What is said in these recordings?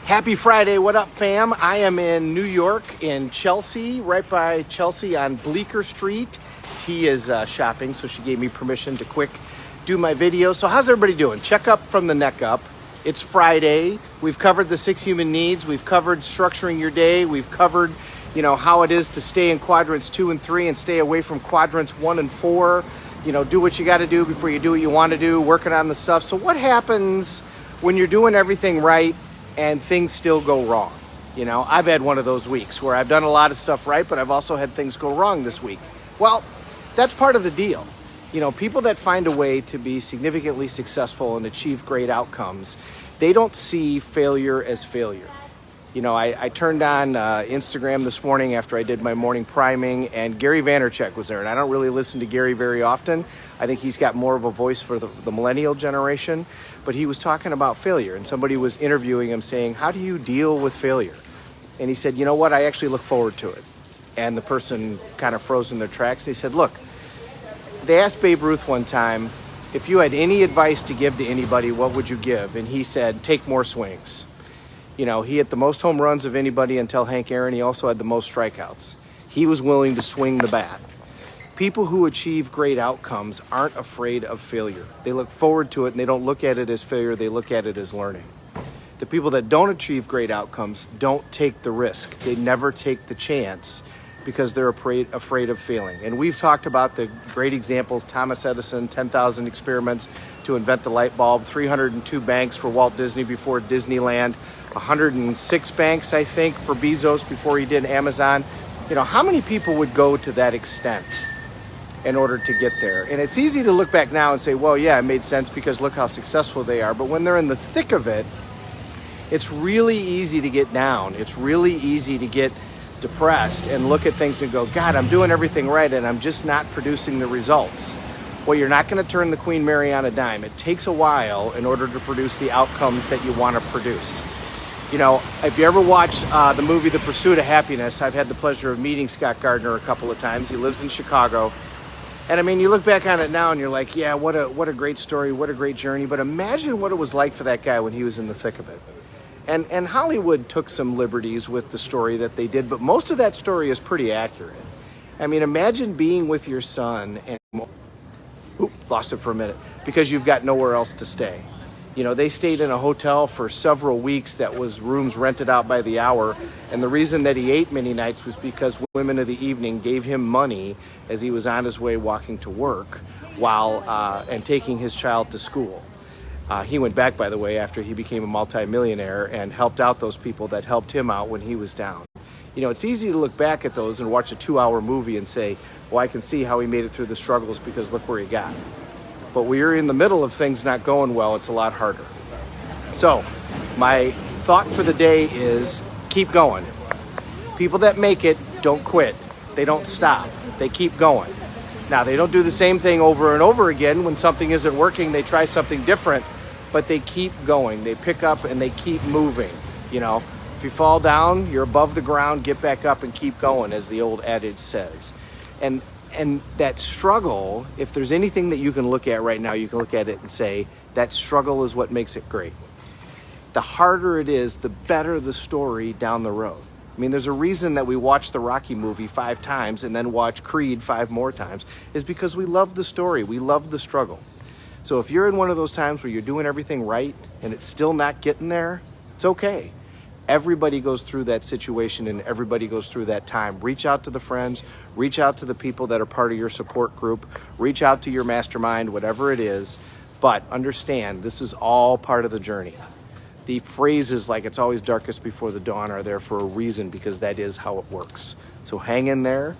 Happy Friday. What up, fam? I am in New York, in Chelsea, right by Chelsea on Bleecker Street. T is shopping, so she gave me permission to quick do my video. So how's everybody doing? Check up from the neck up. It's Friday. We've covered the 6 human needs. We've covered structuring your day. We've covered, how it is to stay in quadrants 2 and 3 and stay away from quadrants 1 and 4. Do what you got to do before you do what you want to do, working on the stuff. So what happens when you're doing everything right and things still go wrong? I've had one of those weeks where I've done a lot of stuff right, but I've also had things go wrong this week. Well, that's part of the deal. People that find a way to be significantly successful and achieve great outcomes, they don't see failure as failure. I turned on Instagram this morning after I did my morning priming, and Gary Vaynerchuk was there. And I don't really listen to Gary very often. I think he's got more of a voice for the millennial generation. But he was talking about failure, and somebody was interviewing him saying, how do you deal with failure? And he said, you know what, I actually look forward to it. And the person kind of froze in their tracks. And he said, look, they asked Babe Ruth one time, if you had any advice to give to anybody, what would you give? And he said, take more swings. He hit the most home runs of anybody until Hank Aaron. He also had the most strikeouts. He was willing to swing the bat. People who achieve great outcomes aren't afraid of failure. They look forward to it, and they don't look at it as failure. They look at it as learning. The people that don't achieve great outcomes don't take the risk. They never take the chance because they're afraid of failing. And we've talked about the great examples: Thomas Edison, 10,000 experiments to invent the light bulb, 302 banks for Walt Disney before Disneyland, 106 banks, I think, for Bezos before he did Amazon. How many people would go to that extent in order to get there? And it's easy to look back now and say, well, yeah, it made sense because look how successful they are. But when they're in the thick of it, it's really easy to get down. It's really easy to get depressed and look at things and go, God, I'm doing everything right and I'm just not producing the results. Well, you're not going to turn the Queen Mary on a dime. It takes a while in order to produce the outcomes that you want to produce. If you ever watch the movie The Pursuit of Happiness, I've had the pleasure of meeting Scott Gardner a couple of times. He lives in Chicago. And you look back on it now and you're like, yeah, what a great story, what a great journey. But imagine what it was like for that guy when he was in the thick of it. And Hollywood took some liberties with the story that they did, but most of that story is pretty accurate. Imagine being with your son and, lost it for a minute, because you've got nowhere else to stay. They stayed in a hotel for several weeks that was rooms rented out by the hour. And the reason that he ate many nights was because women of the evening gave him money as he was on his way walking to work and taking his child to school. He went back, by the way, after he became a multimillionaire and helped out those people that helped him out when he was down. It's easy to look back at those and watch a 2-hour movie and say, well, I can see how he made it through the struggles because look where he got. But when you're in the middle of things not going well, it's a lot harder. So my thought for the day is keep going. People that make it don't quit. They don't stop. They keep going. Now, they don't do the same thing over and over again. When something isn't working, they try something different, but they keep going. They pick up and they keep moving. If you fall down, you're above the ground, get back up and keep going, as the old adage says. And that struggle, if there's anything that you can look at right now, you can look at it and say, that struggle is what makes it great. The harder it is, the better the story down the road. There's a reason that we watch the Rocky movie 5 times and then watch Creed 5 more times, is because we love the story. We love the struggle. So if you're in one of those times where you're doing everything right and it's still not getting there, it's okay. Everybody goes through that situation and everybody goes through that time. Reach out to the friends, reach out to the people that are part of your support group, reach out to your mastermind, whatever it is, but understand this is all part of the journey. The phrases like it's always darkest before the dawn are there for a reason, because that is how it works. So hang in there.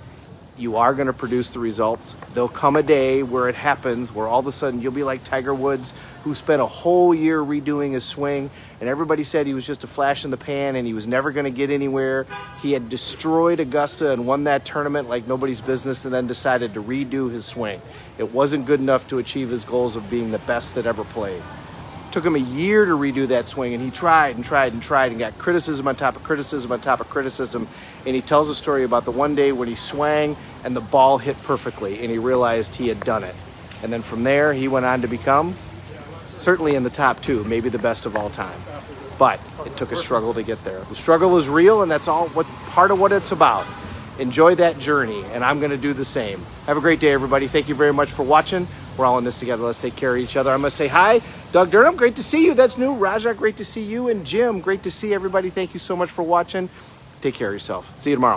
You are going to produce the results. There'll come a day where it happens, where all of a sudden you'll be like Tiger Woods, who spent a whole year redoing his swing, and everybody said he was just a flash in the pan and he was never going to get anywhere. He had destroyed Augusta and won that tournament like nobody's business, and then decided to redo his swing. It wasn't good enough to achieve his goals of being the best that ever played. Took him a year to redo that swing, and he tried and tried and tried and got criticism on top of criticism on top of criticism. And he tells a story about the one day when he swung and the ball hit perfectly and he realized he had done it. And then from there, he went on to become certainly in the top 2, maybe the best of all time. but it took a struggle to get there. The struggle is real, and that's all part of what it's about. Enjoy that journey, and I'm going to do the same. Have a great day, everybody. Thank you very much for watching. We're all in this together. Let's take care of each other. I'm going to say hi. Doug Durham, great to see you. That's new. Raja, great to see you. And Jim, great to see everybody. Thank you so much for watching. Take care of yourself. See you tomorrow.